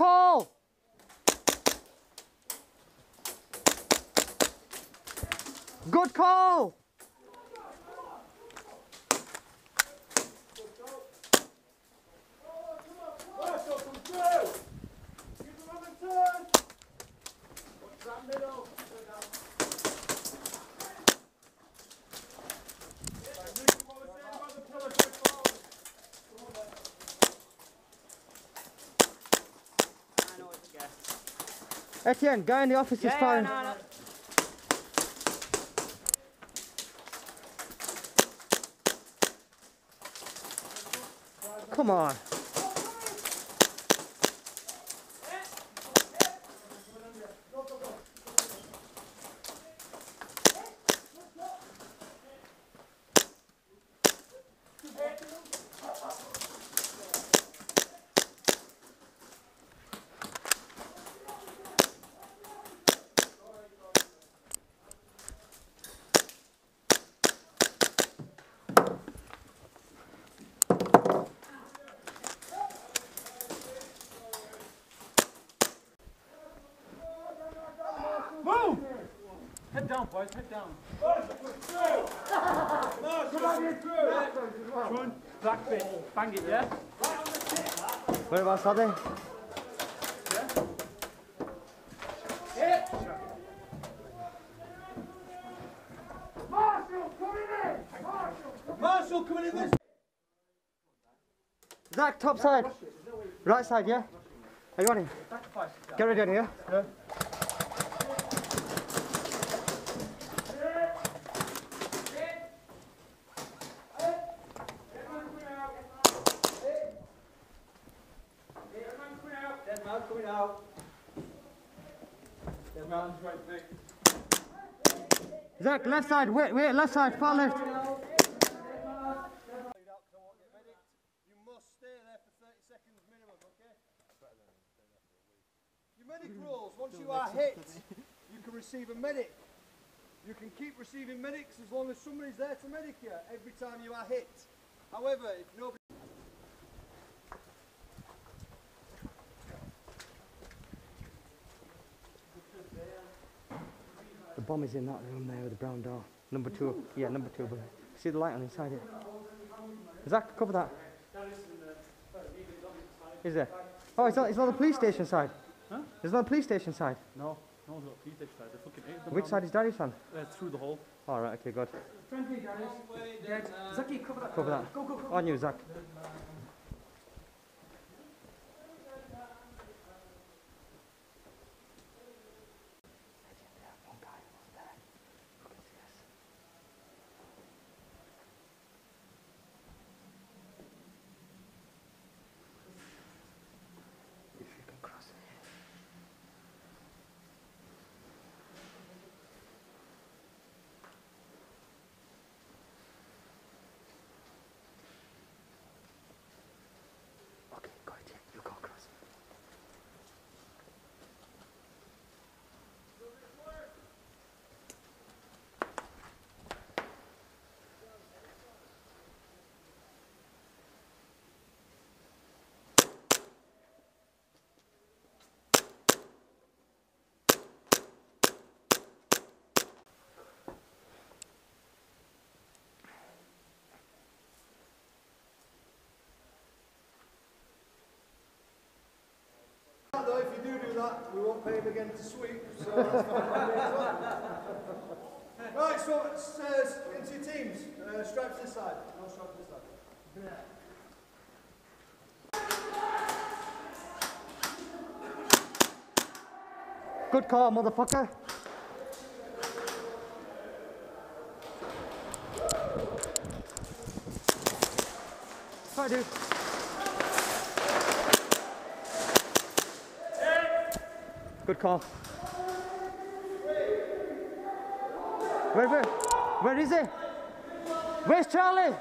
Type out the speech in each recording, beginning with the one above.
call! Good call! Etienne, guy in the office is firing. No. Come on. Move! Head down, boys, head down. Run, black bit, bang it, yeah? Whereabouts are they? Yeah? Marshall, coming in this! Zach, top side. Right side, yeah? Are you on him? Get ready on here. Yeah. Coming out. Dead man's right big. Zach, left side, wait, left side, far left. You must stay there for 30 seconds minimum, okay? Your medic rules, once you are hit, you can receive a medic. You can keep receiving medics as long as somebody's there to medic you every time you are hit. However, if nobody... The bomb is in that room there with the brown door. Number 2. Yeah, number 2. But see the light on inside it. Zach, cover that. Is there? Oh, it's not the police station side. Huh? There's not a police station side. No, no, it's not a police station side. They're fucking... Which side is Daddy's on? Through the hole. Alright, okay, good. Friendly, Darius. Zaki, cover that. Cover that. Go, go, go. On you, Zach. Though, if you do that, we won't pay him again to sweep, so that's fine. Right, so it's into your teams. Stripes this side, no stripes this side. Good call, motherfucker. Hi, dude. Good call. Where is it? Where's Charlie?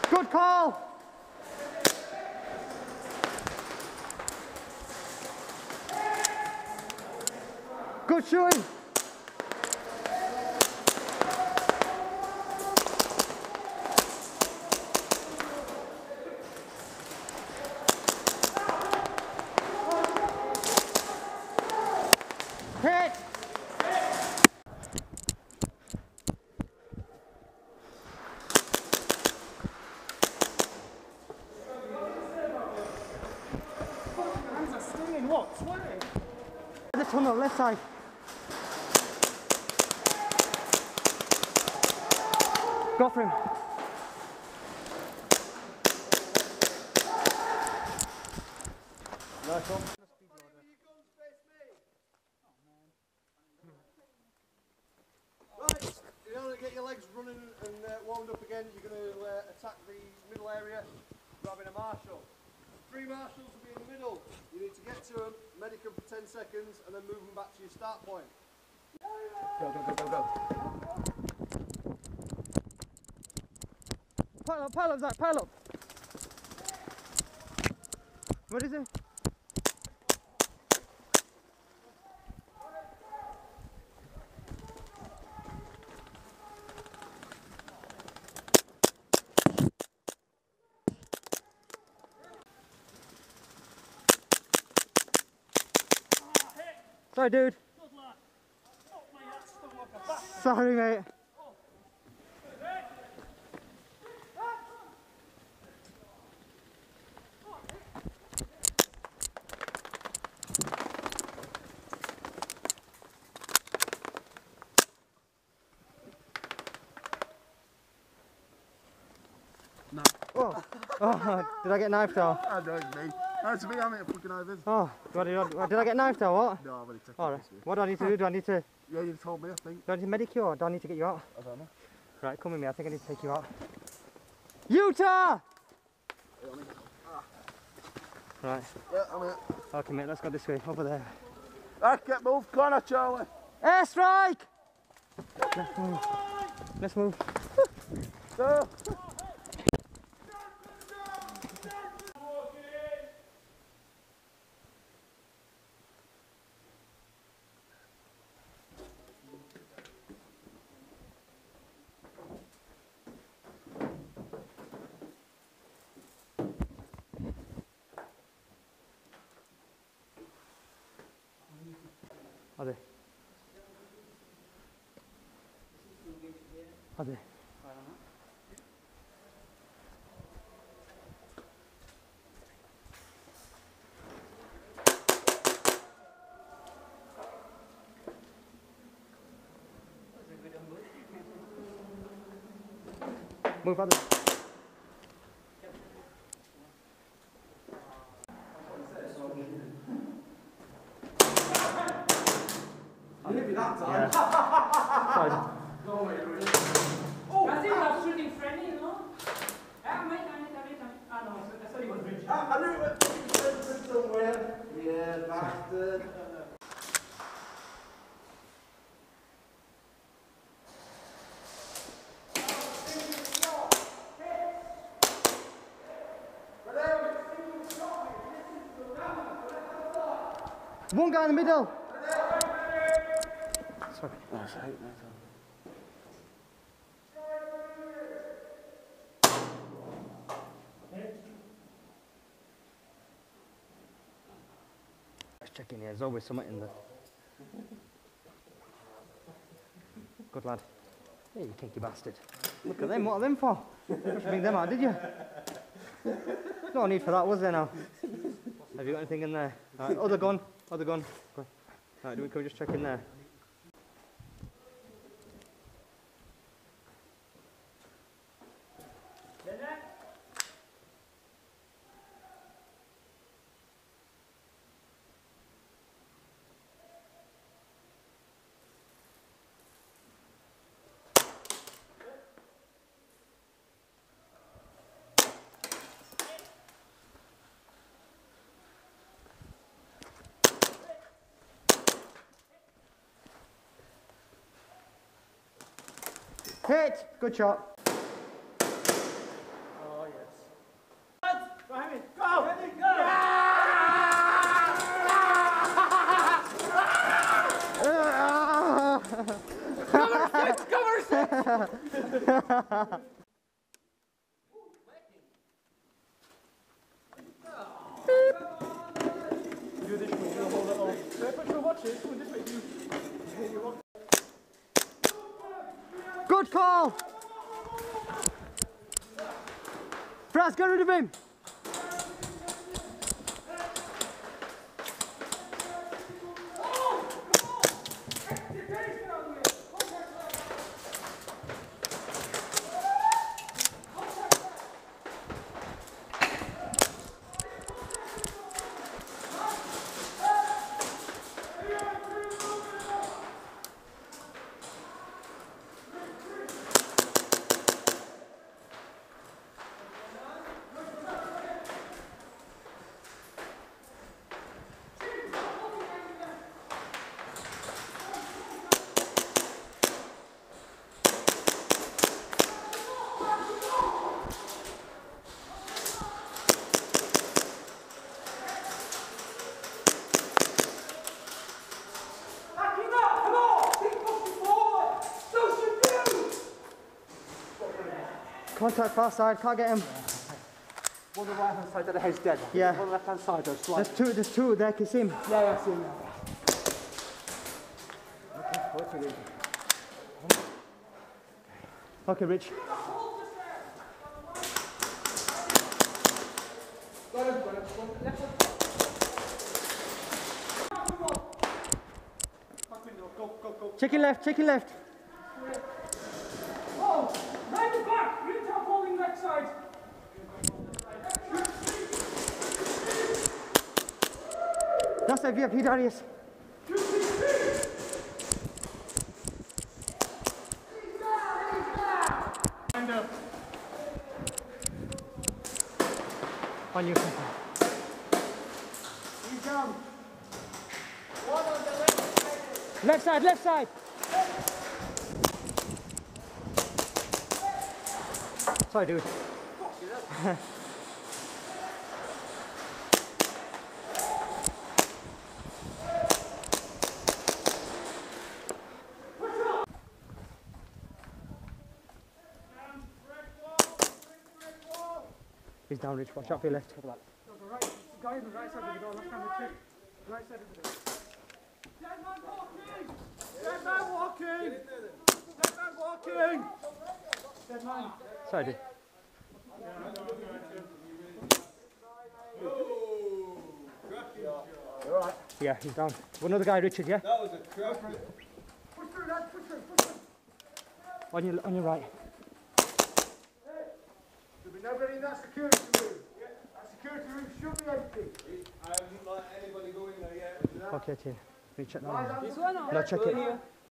Good call. Good shooting. Hit. Hands are stinging, what? Sweating? This one on the left side. Go for him. Nice one. Right, in order to get your legs running and warmed up again, you're going to attack the middle area, grabbing a marshal. 3 marshals will be in the middle. You need to get to them, medic them for 10 seconds, and then move them back to your start point. Go, go, go, go, go. Pile up, Zach, pile up. What is it? Sorry, dude. Sorry, mate. No. Oh. Oh, did I get knifed out? I know it's me. That's me, I'm at fucking overs. Oh, did I get knifed out? What? No, I've already taken Alright. this way. What do I need to do? Do I need to Yeah, you told me, I think. do I need to medic you or do I need to get you out? I don't know. Right, come with me. I think I need to take you out. Utah! Right. Yeah, I'm here. Okay, mate. Let's go this way. Over there. Right, get moved. Corner, Charlie. Airstrike! Let's move. Let's move. Go. Hadi. Hadi. Move hadi. I'll give you that time. Yeah. Sorry. Oh! I think I was shooting friendly, you know? Ah, wait. Ah, no, I thought it was Richie. I knew it was somewhere. Yeah, bastard. One guy in the middle. Sorry. That's right, mate. Let's check in here. There's always something in there. Good lad. Hey, you kinky bastard. Look at them. What are them for? You didn't bring them out, did you? No need for that, was there now? Have you got anything in there? Right, other gun. Other gun. Go on. Right, can we just check in there? Hit! Good shot. Oh, yes. Go, Hamid, go! Ready, go! Do this way, do a whole little. Put your watches, come this way, do. Good call! Fraz, get rid of him! Contact far side, can't get him. One on the right hand side of the head's dead. Yeah. One on the left hand side though, slightly. There's two there, can you see him? Yeah, I see him. Okay, Okay, Rich. got him. Left one. Back window, go. Check your left, check your left. Oh, right the back. You top holding that side. That's a VIP, Darius. On you. He's down. One on the left side. Left side. Sorry, dude. He's down, Rich. Watch out for your left. Right, the guy on the right side of the door, left hand check. Right side of the door. Dead man walking! Dead man walking! Dead man walking! Dead man. Sorry, dude. You alright? Yeah, he's down. Another guy, Richard, yeah? That was a crap. Push through, lad, push through. On your right. There'll be nobody in that security room. That security room should be empty. I haven't let anybody go in there yet. Okay, Tim. Can you check that one? This one or? No, check it.